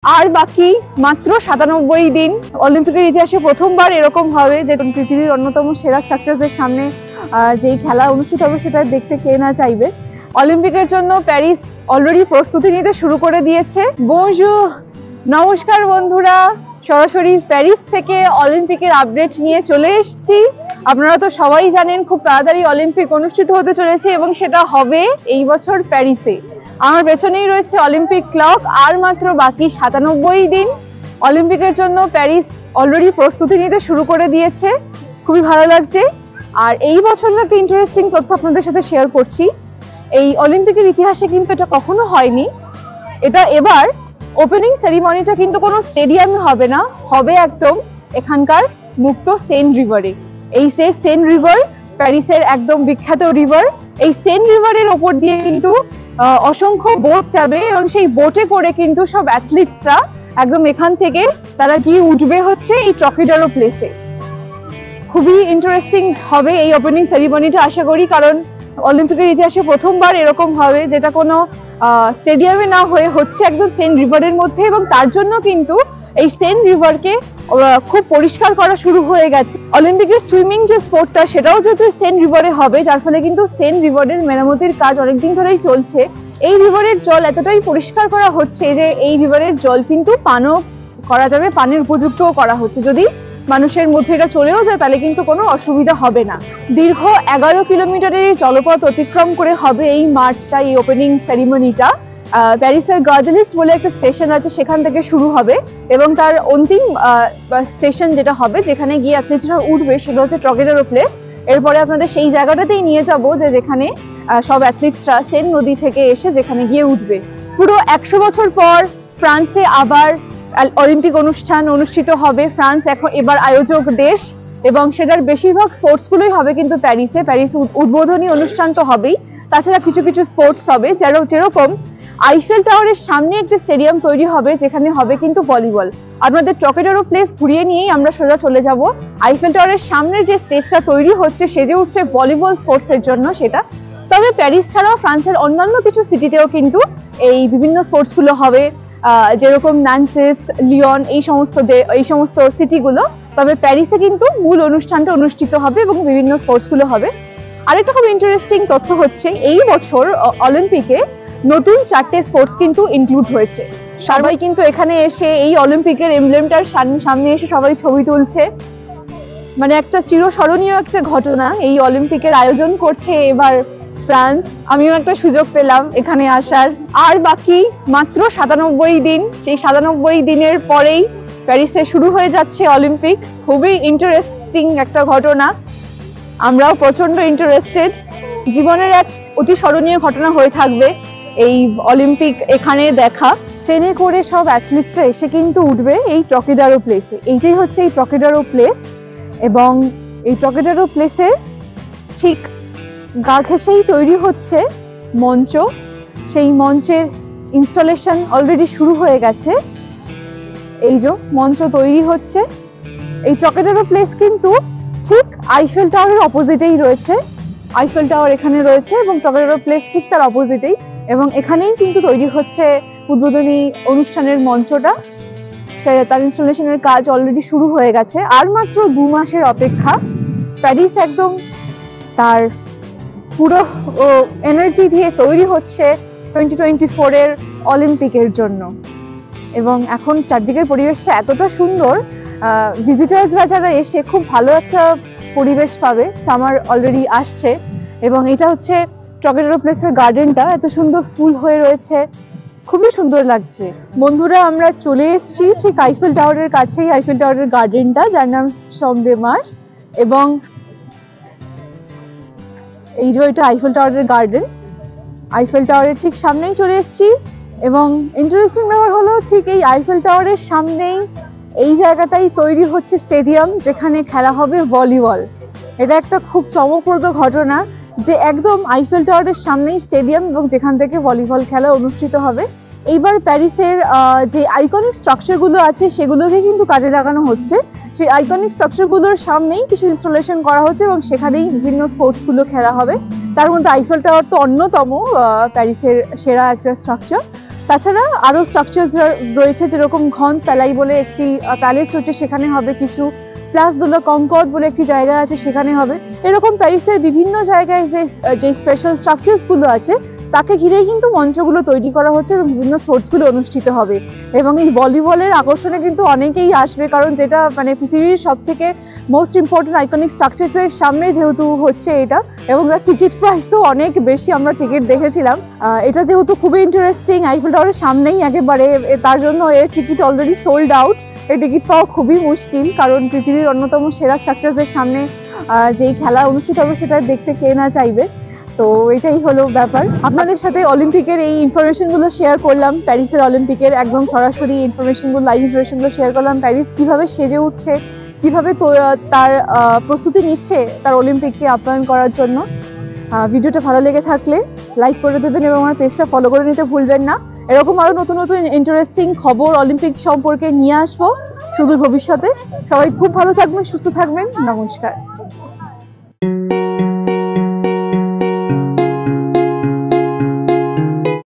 আর বাকি মাত্র 97 দিন। অলিম্পিকের ইতিহাসে প্রথমবার এরকম হবে যে পৃথিবীর অন্যতম সেরা স্ট্রাকচারদের সামনে যেই খেলা অনুষ্ঠিত হবে সেটা দেখতে কে না চাইবে। অলিম্পিকের জন্য প্যারিস অলরেডি প্রস্তুতি নিতে শুরু করে দিয়েছে। বনজুর, নমস্কার বন্ধুরা, সরাসরি প্যারিস থেকে অলিম্পিকের আপডেট নিয়ে চলে এসেছি। আপনারা তো সবাই জানেন খুব তাড়াতাড়ি অলিম্পিক অনুষ্ঠিত হতে চলেছে এবং সেটা হবে এই বছর প্যারিসে। আমার পেছনেই রয়েছে অলিম্পিক ক্লক। আর মাত্র বাকি 97 দিন। অলিম্পিকের জন্য প্যারিস অলরেডি প্রস্তুতি নিতে শুরু করে দিয়েছে। খুবই ভালো লাগছে। আর এই বছরের একটা ইন্টারেস্টিং তথ্য আপনাদের সাথে শেয়ার করছি। এই অলিম্পিকের ইতিহাসে কিন্তু এটা কখনো হয়নি। এটা এবার ওপেনিং সেরিমনিটা কিন্তু কোনো স্টেডিয়ামে হবে না, হবে একদম এখানকার মুক্ত সেন রিভারে। এই সেন রিভার প্যারিসের একদম বিখ্যাত রিভার। এই সেন রিভারের ওপর দিয়ে কিন্তু অসংখ্য বোট যাবে এবং সেই বোটে করে কিন্তু সব অ্যাথলিটসরা একদম এখান থেকে তারা গিয়ে উঠবে হচ্ছে এই ট্রকিডারো প্লেসে। খুবই ইন্টারেস্টিং হবে এই ওপেনিং সেরিমনিটা আশা করি, কারণ অলিম্পিকের ইতিহাসে প্রথমবার এরকম হবে যেটা কোনো স্টেডিয়ামে না হয়ে হচ্ছে একদম সেন রিভারের মধ্যে। এবং তার জন্য কিন্তু এই সেন রিভারকে খুব পরিষ্কার করা শুরু হয়ে গেছে। অলিম্পিকের সুইমিং যে স্পোর্টটা সেটাও যেহেতু সেন রিভারে হবে, যার ফলে কিন্তু সেন রিভারের মেরামতির কাজ অনেকদিন ধরেই চলছে। এই রিভারের জল এতটাই পরিষ্কার করা হচ্ছে যে এই রিভারের জল কিন্তু পানও করা যাবে, পানির উপযুক্তও করা হচ্ছে। যদি মানুষের মধ্যে এটা চলেও যায় তাহলে কিন্তু কোনো অসুবিধা হবে না। দীর্ঘ 11 কিলোমিটারের জলপথ অতিক্রম করে হবে এই মার্চটা, এই ওপেনিং সেরিমনিটা। প্যারিসের গার্ডেলিস বলে একটা স্টেশন আছে, সেখান থেকে শুরু হবে এবং তার অন্তিম স্টেশন যেটা হবে যেখানে গিয়ে অ্যাথলিটরা উঠবে সেটা হচ্ছে ট্রকিডারো প্লেস। এরপরে আপনাদের সেই জায়গাটাতেই নিয়ে যাব যে যেখানে সব অ্যাথলিটসরা সেন নদী থেকে এসে যেখানে গিয়ে উঠবে। পুরো 100 বছর পর ফ্রান্সে আবার অলিম্পিক অনুষ্ঠান অনুষ্ঠিত হবে। ফ্রান্স এবার আয়োজক দেশ এবং সেটার বেশিরভাগ স্পোর্টসগুলোই হবে কিন্তু প্যারিসে। প্যারিস উদ্বোধনী অনুষ্ঠান তো হবেই, তাছাড়া কিছু কিছু স্পোর্টস হবে। যেরকম আইফেল টাওয়ারের সামনে একটা স্টেডিয়াম তৈরি হবে যেখানে হবে কিন্তু ভলিবল। আপনাদের ট্রকিডারো প্লেস ঘুরিয়ে নিয়েই আমরা সোজা চলে যাব আইফেল টাওয়ারের সামনে যে স্টেজটা তৈরি হচ্ছে সেজে উঠছে ভলিবল স্পোর্টসের জন্য সেটা। তবে প্যারিস ছাড়াও ফ্রান্সের অন্যান্য কিছু সিটিতেও কিন্তু এই বিভিন্ন স্পোর্টসগুলো হবে, যেরকম নান্টেস, লিওন, এই সমস্ত সিটিগুলো। তবে প্যারিসে কিন্তু মূল অনুষ্ঠানটা অনুষ্ঠিত হবে এবং বিভিন্ন স্পোর্টসগুলো হবে। আরেকটা খুব ইন্টারেস্টিং তথ্য হচ্ছে এই বছর অলিম্পিকে নতুন 4টে স্পোর্টস কিন্তু ইনক্লুড হয়েছে। সবাই কিন্তু এখানে এসে এই অলিম্পিকের এমব্লেমটার সামনে এসে সবাই ছবি তুলছে। মানে একটা চিরস্মরণীয় একটা ঘটনা। এই অলিম্পিকের আয়োজন করছে এবার ফ্রান্স। আমিও একটা সুযোগ পেলাম এখানে আসার। আর বাকি মাত্র 97 দিন। সেই 97 দিনের পরেই প্যারিসে শুরু হয়ে যাচ্ছে অলিম্পিক। খুবই ইন্টারেস্টিং একটা ঘটনা। আমরাও প্রচন্ড ইন্টারেস্টেড। জীবনের এক অতি স্মরণীয় ঘটনা হয়ে থাকবে এই অলিম্পিক এখানে দেখা। ট্রেনে করে সব অ্যাথলিটসরা এসে কিন্তু উঠবে এই ট্রকিডারো প্লেসে। এইটাই হচ্ছে এই ট্রকিডারো প্লেস এবং এই ট্রকিডারো প্লেসের ঠিক গা ঘেঁষেই তৈরি হচ্ছে মঞ্চ। সেই মঞ্চের ইনস্টলেশন অলরেডি শুরু হয়ে গেছে। এই যে মঞ্চ তৈরি হচ্ছে। এই ট্রকিডারো প্লেস কিন্তু ঠিক আইফেল টাওয়ারের অপোজিটেই রয়েছে। আইফেল টাওয়ার এখানে রয়েছে এবং ট্রকিডারো প্লেস ঠিক তার অপোজিটেই, এবং এখানেই কিন্তু তৈরি হচ্ছে উদ্বোধনী অনুষ্ঠানের মঞ্চটা। তার ইনস্টলেশনের কাজ অলরেডি শুরু হয়ে গেছে। আর মাত্র 2 মাসের অপেক্ষা। প্যারিস একদম তার পুরো এনার্জি দিয়ে তৈরি হচ্ছে 2024 এর অলিম্পিকের জন্য। এবং এখন চারদিকের পরিবেশটা এতটা সুন্দর, ভিজিটার্সরা যারা এসে খুব ভালো একটা পরিবেশ পাবে। সামার অলরেডি আসছে এবং এটা হচ্ছে ট্রকিডারো প্লেসের গার্ডেনটা, এত সুন্দর ফুল হয়ে রয়েছে, খুবই সুন্দর লাগছে। বন্ধুরা, আমরা চলে এসেছি ঠিক আইফেল টাওয়ারের কাছেই, আইফেল টাওয়ারের গার্ডেনটা যার নাম শম্প দে মার্শ। এবং এই যে এটা আইফেল টাওয়ারের গার্ডেন। আইফেল টাওয়ারের ঠিক সামনেই চলে এসেছি এবং ইন্টারেস্টিং ব্যাপার হলো ঠিক এই আইফেল টাওয়ারের সামনেই এই জায়গাটাই তৈরি হচ্ছে স্টেডিয়াম যেখানে খেলা হবে ভলিবল। এটা একটা খুব চমকপ্রদ ঘটনা যে একদম আইফেল টাওয়ারের সামনেই স্টেডিয়াম এবং যেখান থেকে ভলিবল খেলা অনুষ্ঠিত হবে। এইবার প্যারিসের যে আইকনিক স্ট্রাকচারগুলো আছে সেগুলোকে কিন্তু কাজে লাগানো হচ্ছে। সেই আইকনিক স্ট্রাকচারগুলোর সামনেই কিছু ইনস্টলেশন করা হচ্ছে এবং সেখানেই বিভিন্ন স্পোর্টসগুলো খেলা হবে। তার মধ্যে আইফেল টাওয়ার তো অন্যতম প্যারিসের সেরা একটা স্ট্রাকচার। তাছাড়া আরো স্ট্রাকচার্স রয়েছে, যেরকম ঘন প্যালাই বলে একটি প্যালেস রয়েছে, সেখানে হবে কিছু, প্লাস দোলা কনকর্ড বলে একটি জায়গা আছে, সেখানে হবে। এরকম প্যারিসের বিভিন্ন জায়গায় যে স্পেশাল স্ট্রাকচার্স গুলো আছে তাকে ঘিরেই কিন্তু মঞ্চগুলো তৈরি করা হচ্ছে এবং বিভিন্ন সোর্সগুলো অনুষ্ঠিত হবে। এবং এই ভলিবলের আকর্ষণে কিন্তু অনেকেই আসবে, কারণ যেটা মানে পৃথিবীর সব থেকে মোস্ট ইম্পর্টেন্ট আইকনিক স্ট্রাকচার্সের সামনে যেহেতু হচ্ছে এটা, এবং তার টিকিট প্রাইসও অনেক বেশি, আমরা টিকিট দেখেছিলাম। এটা যেহেতু খুবই ইন্টারেস্টিং, আইফেল টাওয়ারের সামনেই একেবারে, তার জন্য এর টিকিট অলরেডি সোল্ড আউট। এই টিকিট পাওয়া খুবই মুশকিল, কারণ পৃথিবীর অন্যতম সেরা স্ট্রাকচার্সের সামনে যেই খেলা অনুষ্ঠিত হবে সেটা দেখতে কে না চাইবে। তো এটাই হলো ব্যাপার। আপনাদের সাথে অলিম্পিকের এই ইনফরমেশনগুলো শেয়ার করলাম, প্যারিসের অলিম্পিকের একদম সরাসরি ইনফরমেশনগুলো, লাইভ ইনফরমেশনগুলো শেয়ার করলাম। প্যারিস কিভাবে সেজে উঠছে, কিভাবে তার প্রস্তুতি নিচ্ছে তার অলিম্পিককে আপ্যায়ন করার জন্য। ভিডিওটা ভালো লেগে থাকলে লাইক করে দেবেন এবং আমার পেজটা ফলো করে নিতে ভুলবেন না। এরকম আরো নতুন নতুন ইন্টারেস্টিং খবর অলিম্পিক সম্পর্কে নিয়ে আসবো সুদূর ভবিষ্যতে। সবাই খুব ভালো থাকবেন, সুস্থ থাকবেন। নমস্কার।